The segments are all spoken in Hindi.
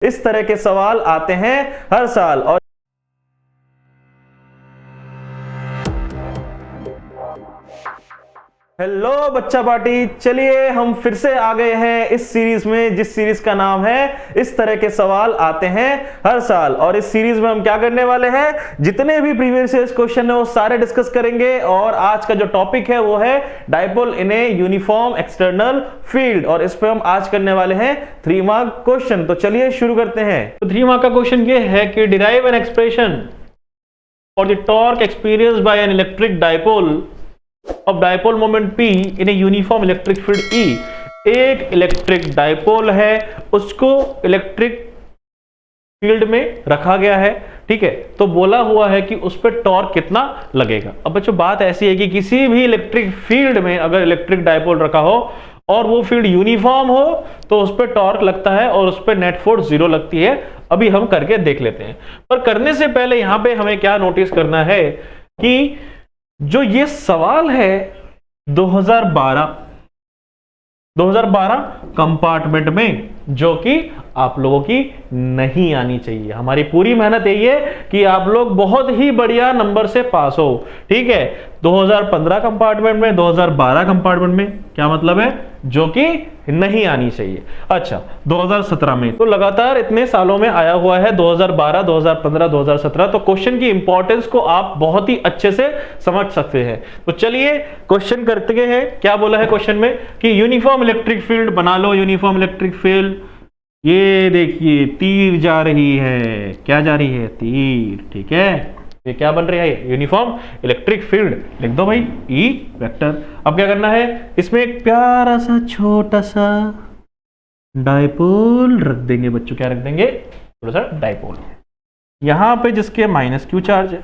इस तरह के सवाल आते हैं हर साल। और हेलो बच्चा पार्टी, चलिए हम फिर से आ गए हैं इस सीरीज में, जिस सीरीज का नाम है इस तरह के सवाल आते हैं हर साल। और इस सीरीज में हम क्या करने वाले हैं, जितने भी प्रीवियस ईयर क्वेश्चन है वो सारे डिस्कस करेंगे। और आज का जो टॉपिक है वो है dipole in a uniform external field, और इस पे हम आज करने वाले हैं 3 मार्क क्वेश्चन। तो चलिए शुरू करते हैं। तो 3 मार्क का क्वेश्चन ये है कि derive an expression for the torque experienced bye an electric dipole of dipole moment P in a uniform electric field E। एक इलेक्ट्रिक डायपोल है, उसको इलेक्ट्रिक फील्ड में रखा गया है, ठीक है। तो बोला हुआ है कि उस पर टॉर्क कितना लगेगा। अब बच्चों बात ऐसी है कि किसी भी इलेक्ट्रिक फील्ड में अगर इलेक्ट्रिक डायपोल रखा हो और वो फील्ड यूनिफॉर्म हो तो उस पर टॉर्क लगता है और उस पर नेट फोर्स 0 लगती है। अभी हम करके देख लेते हैं, पर करने से पहले यहां पे हमें क्या नोटिस करना है कि जो ये सवाल है 2012 कंपार्टमेंट में, जो कि आप लोगों की नहीं आनी चाहिए। हमारी पूरी मेहनत यही है कि आप लोग बहुत ही बढ़िया नंबर से पास हो, ठीक है। 2015 कंपार्टमेंट में, 2012 कंपार्टमेंट में, क्या मतलब है, जो कि नहीं आनी चाहिए। अच्छा 2017 में, तो लगातार इतने सालों में आया हुआ है 2012, 2015, 2017। तो क्वेश्चन की इंपॉर्टेंस को आप बहुत ही अच्छे से समझ सकते हैं। तो चलिए क्वेश्चन करते हैं। क्या बोला है क्वेश्चन में कि यूनिफॉर्म इलेक्ट्रिक फील्ड बना लो। यूनिफॉर्म इलेक्ट्रिक फील्ड, ये देखिए तीर जा रही है, क्या जा रही है, तीर, ठीक है। ये क्या बन रहा है, यूनिफॉर्म इलेक्ट्रिक फील्ड। लिख दो भाई ई वेक्टर। अब क्या करना है, इसमें एक प्यारा सा छोटा सा डायपोल रख देंगे बच्चों। क्या रख देंगे, थोड़ा सा डायपोल। यहां पे जिसके -q चार्ज है,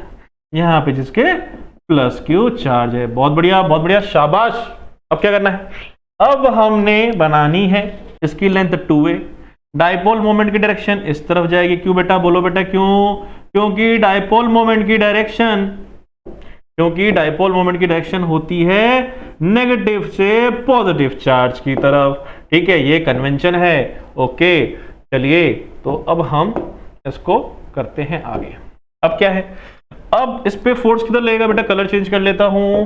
यहां पे जिसके +q चार्ज है। बहुत बढ़िया, बहुत बढ़िया, शाबाश। अब क्या करना है, अब हमने बनानी है इसकी लेंथ 2a। डायपोल मोमेंट की डायरेक्शन इस तरफ जाएगी। क्यों बेटा, बोलो बेटा क्यों? क्योंकि डायपोल मोमेंट की डायरेक्शन होती है नेगेटिव से पॉजिटिव चार्ज की तरफ, ठीक है। ये कन्वेंशन है, ओके। चलिए तो अब हम इसको करते हैं आगे। अब क्या है, अब इस पे फोर्स किधर लगेगा बेटा, कलर चेंज कर लेता हूं।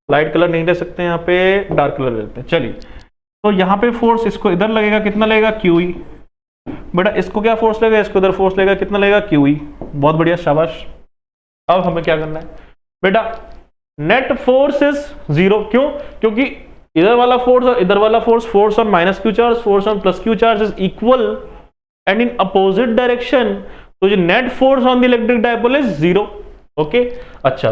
लाइट कलर नहीं ले सकते, यहाँ पे डार्क कलर लेते हैं। चलिए तो यहाँ पे फोर्स इसको इधर लगेगा, कितना लगेगा, QE। बेटा इसको क्या फोर्स लगेगा, इसको इधर फोर्स लगेगा, कितना लगेगा, QE। बहुत बढ़िया, शाबाश। अब हमें क्या करना है बेटा, नेट फोर्स इज 0। क्यों? क्योंकि इधर वाला फोर्स और इधर वाला force on -q charge, force on +q charge is equal and in opposite direction. तो जो net force on the electric dipole is 0, okay. अच्छा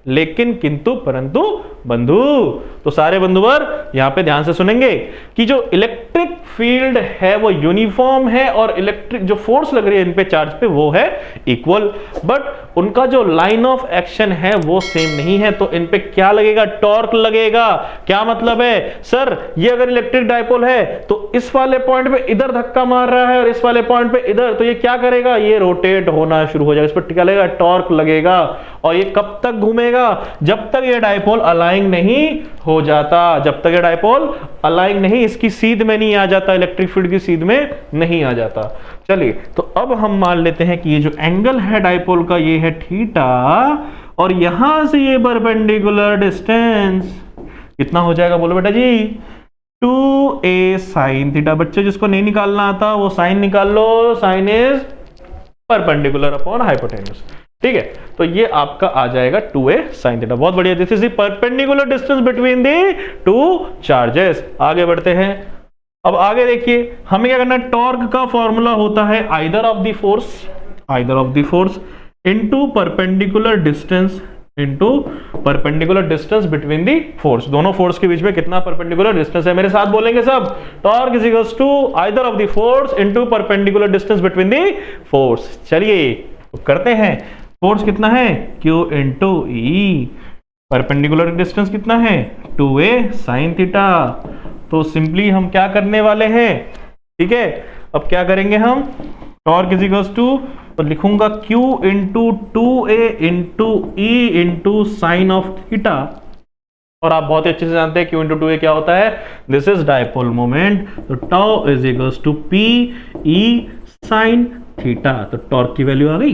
लेकिन किंतु परंतु बंधु, तो सारे बंधुवर यहां पे ध्यान से सुनेंगे कि जो इलेक्ट्रिक फील्ड है वो यूनिफॉर्म है और इलेक्ट्रिक जो फोर्स लग रही है इन पे चार्ज पे वो है इक्वल, बट उनका जो लाइन ऑफ एक्शन है वो सेम नहीं है। तो इन पे क्या लगेगा, टॉर्क लगेगा। क्या मतलब है सर, ये अगर इलेक्ट्रिक डायपोल है तो इस वाले पॉइंट पे इधर धक्का मार रहा है और इस वाले पॉइंट पे इधर, तो ये क्या करेगा, ये रोटेट होना शुरू हो जाएगा, इस पर क्या लगेगा, टॉर्क लगेगा। और ये कब तक घूमेगा, जब तक ये डायपोल अलाइन नहीं हो जाता। जब तक ये डायपोल अलाइन नहीं, इसकी सीध में नहीं आ जाता, इलेक्ट्रिक फील्ड की सीध में नहीं आ जाता। चलिए तो अब हम मान लेते हैं कि ये जो एंगल है डायपोल का ये है थीटा, और यहां से ये परपेंडिकुलर डिस्टेंस कितना हो जाएगा, बोलो बेटा जी, 2a sin थीटा। बच्चे जिसको नहीं निकालना आता वो साइन निकाल लो, sine is perpendicular upon hypotenuse, ठीक है। तो ये आपका आ जाएगा 2a sin थीटा। बहुत बढ़िया, this is the perpendicular distance between the two charges. आगे बढ़ते हैं। अब आगे देखिए हमें क्या करना है, टॉर्क का फॉर्मूला होता है either of the force into perpendicular distance between the force. दोनों फोर्स के बीच में कितना परपेंडिकुलर डिस्टेंस है, मेरे साथ बोलेंगे सब। Torque is equals to either of the force into perpendicular distance between the force. चलिए तो करते हैं। फोर्स कितना है, Q into E। Perpendicular distance कितना है, 2a sin थीटा। तो सिंपली हम क्या करने वाले हैं, ठीक है। अब क्या करेंगे हम, टॉर्क इज इक्वल्स टू, तो लिखूंगा Q into 2a into E into sine of theta और आप बहुत अच्छे से जानते हैं Q इंटू 2A क्या होता है, दिस इज डायपोल मोमेंट। तो tau is equals to P E sine theta. तो टॉर्क की वैल्यू आ गई।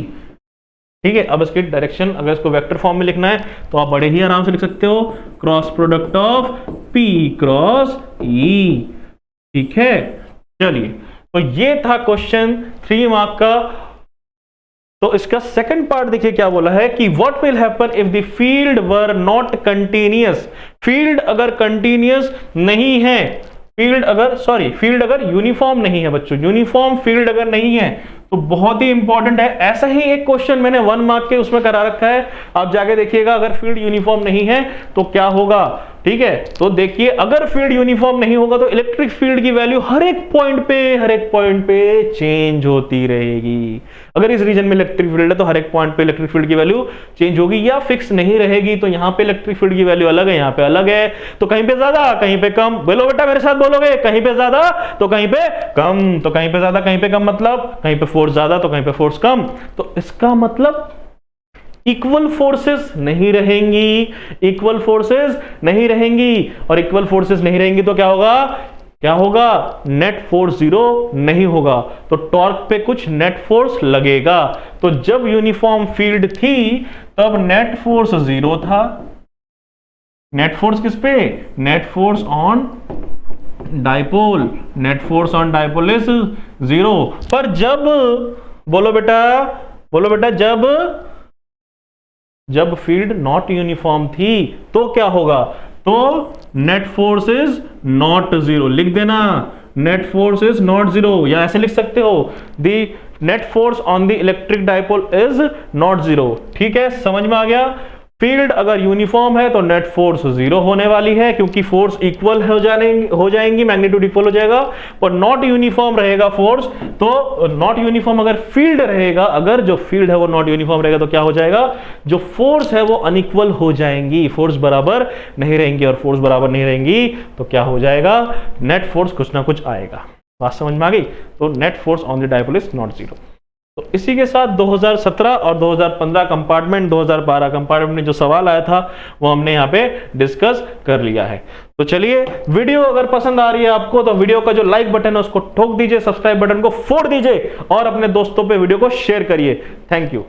ठीक है, अब इसकी डायरेक्शन अगर इसको वेक्टर फॉर्म में लिखना है तो आप बड़े ही आराम से लिख सकते हो, cross product of P cross E। ठीक है, चलिए, तो ये था क्वेश्चन 3 मार्क का। तो इसका सेकंड पार्ट देखिए क्या बोला है कि what will happen if the field were not continuous. Field अगर कंटिन्यूअस नहीं है, फील्ड अगर यूनिफॉर्म नहीं है बच्चों, यूनिफॉर्म फील्ड अगर नहीं है तो बहुत ही इंपॉर्टेंट है। ऐसा ही एक क्वेश्चन मैंने 1 मार्क के उसमें करा रखा है, आप जाके देखिएगा अगर फील्ड यूनिफॉर्म नहीं है तो क्या होगा। ठीक है, तो देखिए अगर फील्ड यूनिफॉर्म नहीं होगा तो इलेक्ट्रिक फील्ड की वैल्यू हर एक पॉइंट पे चेंज होती रहेगी। अगर इस रीजन में इलेक्ट्रिक फील्ड है तो हर एक पॉइंट पे इलेक्ट्रिक फील्ड की वैल्यू चेंज होगी या फिक्स नहीं रहेगी। तो यहां पे इलेक्ट्रिक फील्ड की वैल्यू अलग है, यहां पे अलग है, तो कहीं पे ज्यादा कहीं पे कम। बोलो बेटा, मेरे साथ बोलोगे, कहीं पे ज्यादा तो कहीं पे कम। तो कहीं पे ज्यादा कहीं पे कम मतलब कहीं पे फोर्स ज्यादा तो कहीं पे फोर्स कम। तो इसका मतलब इक्वल फोर्सेस नहीं रहेंगी, इक्वल फोर्सेस नहीं रहेंगी, और इक्वल फोर्सेस नहीं रहेंगी तो क्या होगा, क्या होगा, नेट फोर्स जीरो नहीं होगा। तो टॉर्क पे कुछ नेट फोर्स लगेगा। तो जब यूनिफॉर्म फील्ड थी तब नेट फोर्स जीरो था। नेट फोर्स किस पे, net force on dipole, net force on dipole is zero. पर जब बोलो बेटा जब फील्ड नॉट यूनिफॉर्म थी तो क्या होगा, तो net force is not zero. लिख देना, net force is not zero, या ऐसे लिख सकते हो, the net force on the electric dipole is not zero. ठीक है, समझ में आ गया। फील्ड अगर यूनिफॉर्म है तो नेट फोर्स जीरो होने वाली है क्योंकि फोर्स इक्वल हो जाएंगी, मैग्नीट्यूड इक्वल हो जाएगा। और नॉट यूनिफॉर्म रहेगा फोर्स, तो नॉट यूनिफॉर्म अगर फील्ड रहेगा, अगर जो फील्ड है वो नॉट यूनिफॉर्म रहेगा तो क्या हो जाएगा, जो फोर्स है वो अनइक्वल हो जाएंगी, फोर्स बराबर नहीं रहेंगी, और फोर्स बराबर नहीं रहेंगी तो क्या हो जाएगा, नेट फोर्स कुछ ना कुछ आएगा। बात समझ में आ गई। तो net force on the dipole is not zero. तो इसी के साथ 2017 और 2015 कंपार्टमेंट, 2012 कंपार्टमेंट में जो सवाल आया था वो हमने यहाँ पे डिस्कस कर लिया है। तो चलिए, वीडियो अगर पसंद आ रही है आपको तो वीडियो का जो लाइक बटन है उसको ठोक दीजिए, सब्सक्राइब बटन को फोड़ दीजिए और अपने दोस्तों पे वीडियो को शेयर करिए। Thank you.